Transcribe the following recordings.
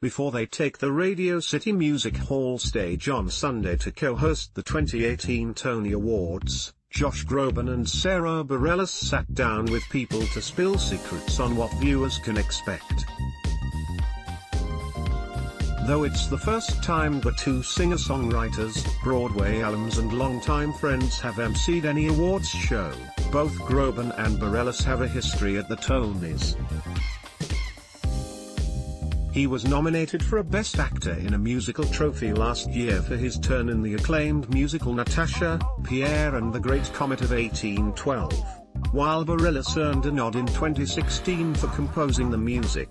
before they take the Radio City Music Hall stage on Sunday to co-host the 2018 Tony Awards. Josh Groban and Sara Bareilles sat down with people to spill secrets on what viewers can expect. Though it's the first time the two singer-songwriters, Broadway alums and longtime friends have emceed any awards show, both Groban and Bareilles have a history at the Tonys. He was nominated for a Best Actor in a Musical trophy last year for his turn in the acclaimed musical Natasha, Pierre and the Great Comet of 1812, while Bareilles earned a nod in 2016 for composing the music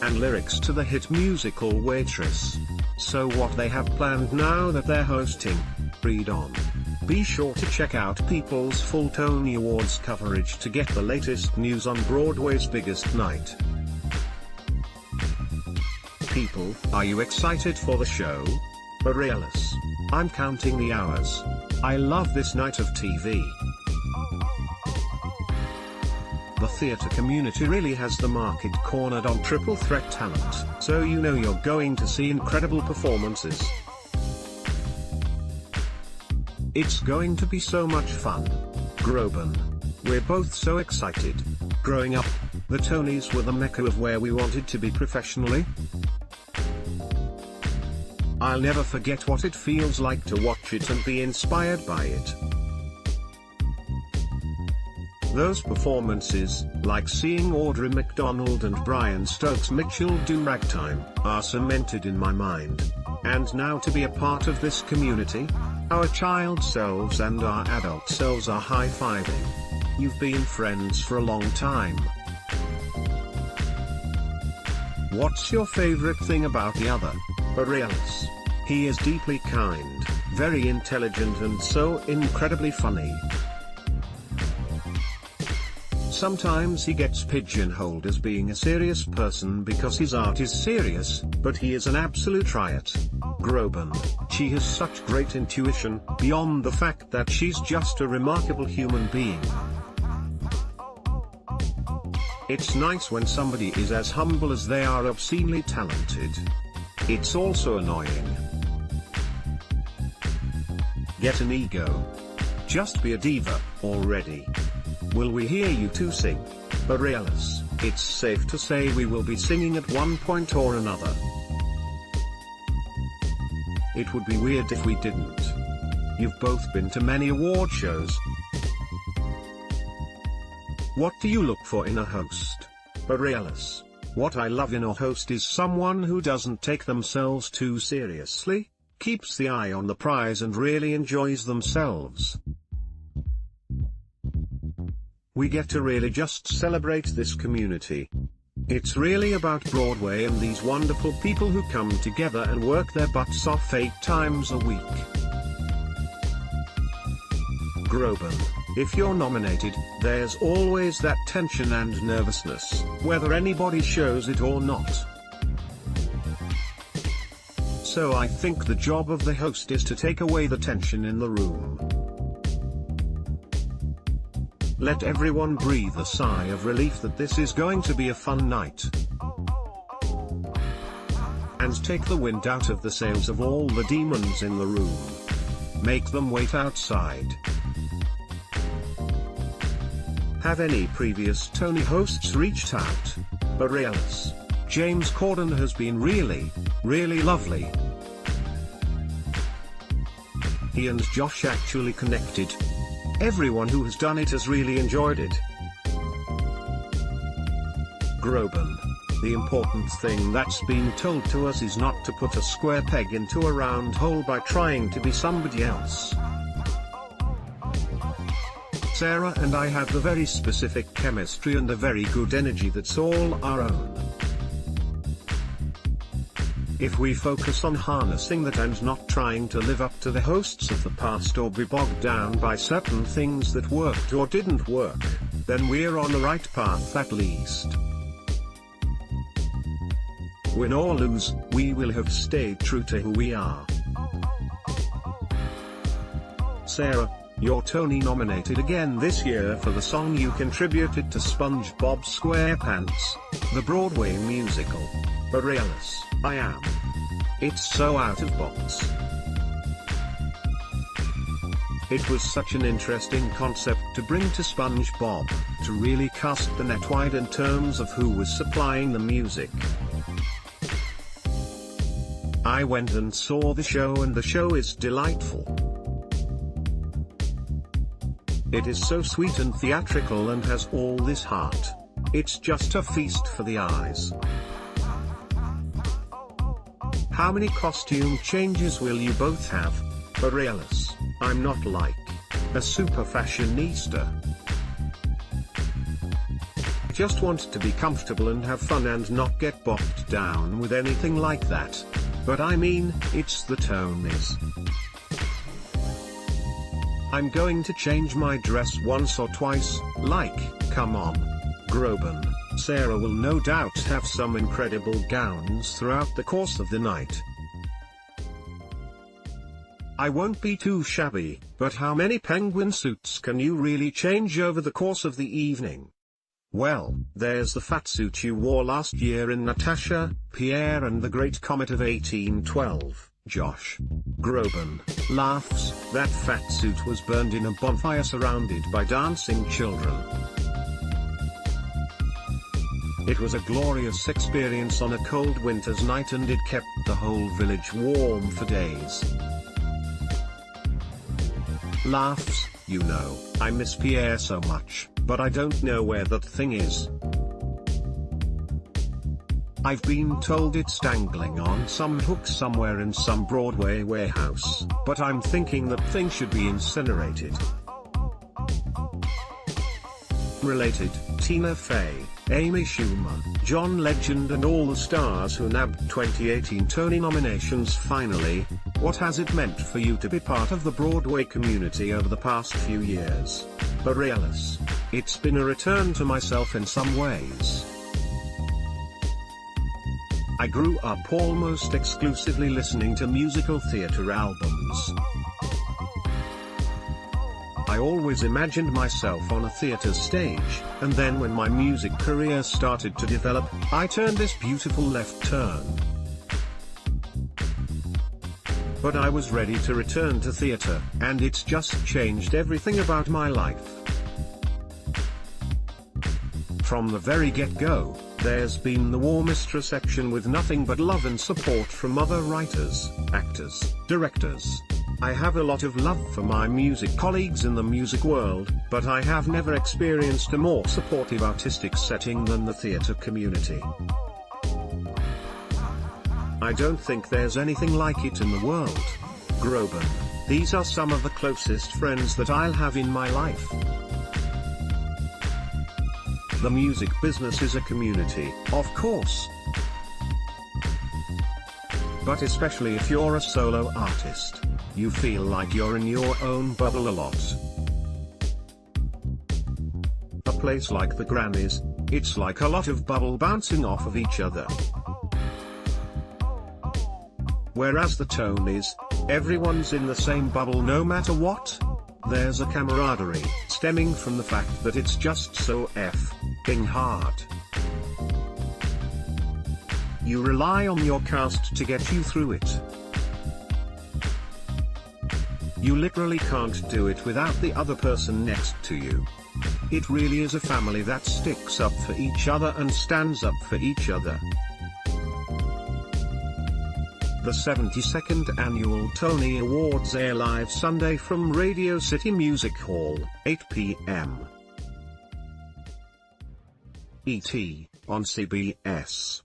and lyrics to the hit musical Waitress. So what they have planned now that they're hosting, read on. Be sure to check out People's full Tony Awards coverage to get the latest news on Broadway's biggest night. People, are you excited for the show? Bareilles: I'm counting the hours. I love this night of TV. The theatre community really has the market cornered on triple threat talent, so you know you're going to see incredible performances. It's going to be so much fun. Groban: we're both so excited. Growing up, the Tonys were the mecca of where we wanted to be professionally. I'll never forget what it feels like to watch it and be inspired by it. Those performances, like seeing Audra McDonald and Brian Stokes Mitchell do Ragtime, are cemented in my mind. And now to be a part of this community, our child selves and our adult selves are high-fiving. You've been friends for a long time. What's your favorite thing about the other? Bareilles: he is deeply kind, very intelligent and so incredibly funny. Sometimes he gets pigeonholed as being a serious person because his art is serious, but he is an absolute riot. Groban: she has such great intuition, beyond the fact that she's just a remarkable human being. It's nice when somebody is as humble as they are obscenely talented. It's also annoying. Get an ego. Just be a diva already. Will we hear you two sing? Bareilles: it's safe to say we will be singing at one point or another. It would be weird if we didn't. You've both been to many award shows. What do you look for in a host? Bareilles: what I love in a host is someone who doesn't take themselves too seriously, keeps the eye on the prize and really enjoys themselves. We get to really just celebrate this community. It's really about Broadway and these wonderful people who come together and work their butts off 8 times a week. Groban: if you're nominated, there's always that tension and nervousness, whether anybody shows it or not. So I think the job of the host is to take away the tension in the room. Let everyone breathe a sigh of relief that this is going to be a fun night. And take the wind out of the sails of all the demons in the room. Make them wait outside. Have any previous Tony hosts reached out? Bareilles: James Corden has been really lovely. He and Josh actually connected. Everyone who has done it has really enjoyed it. Groban: the important thing that's been told to us is not to put a square peg into a round hole by trying to be somebody else. Sara and I have a very specific chemistry and a very good energy that's all our own. If we focus on harnessing that and not trying to live up to the hosts of the past or be bogged down by certain things that worked or didn't work, then we're on the right path at least. Win or lose, we will have stayed true to who we are. Sara: you're Tony nominated again this year for the song you contributed to SpongeBob SquarePants, the Broadway musical. Bareilles, I am. It's so out of box. It was such an interesting concept to bring to SpongeBob, to really cast the net wide in terms of who was supplying the music. I went and saw the show, and the show is delightful. It is so sweet and theatrical and has all this heart. It's just a feast for the eyes. How many costume changes will you both have? Bareilles, I'm not like a super fashionista. I just want to be comfortable and have fun and not get bogged down with anything like that. But I mean, it's the Tonys. I'm going to change my dress once or twice, like, come on. Groban Sara will no doubt have some incredible gowns throughout the course of the night. I won't be too shabby, but how many penguin suits can you really change over the course of the evening? Well, there's the fat suit you wore last year in Natasha, Pierre and the Great Comet of 1812, Josh Groban laughs. That fat suit was burned in a bonfire surrounded by dancing children. It was a glorious experience on a cold winter's night, and it kept the whole village warm for days. Laughs, you know, I miss Pierre so much, but I don't know where that thing is. I've been told it's dangling on some hook somewhere in some Broadway warehouse, but I'm thinking that thing should be incinerated. Related, Tina Fey, Amy Schumer, John Legend and all the stars who nabbed 2018 Tony nominations. Finally, what has it meant for you to be part of the Broadway community over the past few years? Bareilles, it's been a return to myself in some ways. I grew up almost exclusively listening to musical theater albums. I always imagined myself on a theater stage, and then when my music career started to develop, I turned this beautiful left turn. But I was ready to return to theater, and it's just changed everything about my life. From the very get-go, there's been the warmest reception with nothing but love and support from other writers, actors, directors. I have a lot of love for my music colleagues in the music world, but I have never experienced a more supportive artistic setting than the theater community. I don't think there's anything like it in the world. Groban, these are some of the closest friends that I'll have in my life. The music business is a community, of course. But especially if you're a solo artist, you feel like you're in your own bubble a lot. A place like the Grammys, it's like a lot of bubble bouncing off of each other. Whereas the Tonys, everyone's in the same bubble no matter what. There's a camaraderie, stemming from the fact that it's just so f***ing hard. You rely on your cast to get you through it. You literally can't do it without the other person next to you. It really is a family that sticks up for each other and stands up for each other. The 72nd Annual Tony Awards air live Sunday from Radio City Music Hall, 8 p.m. ET, on CBS.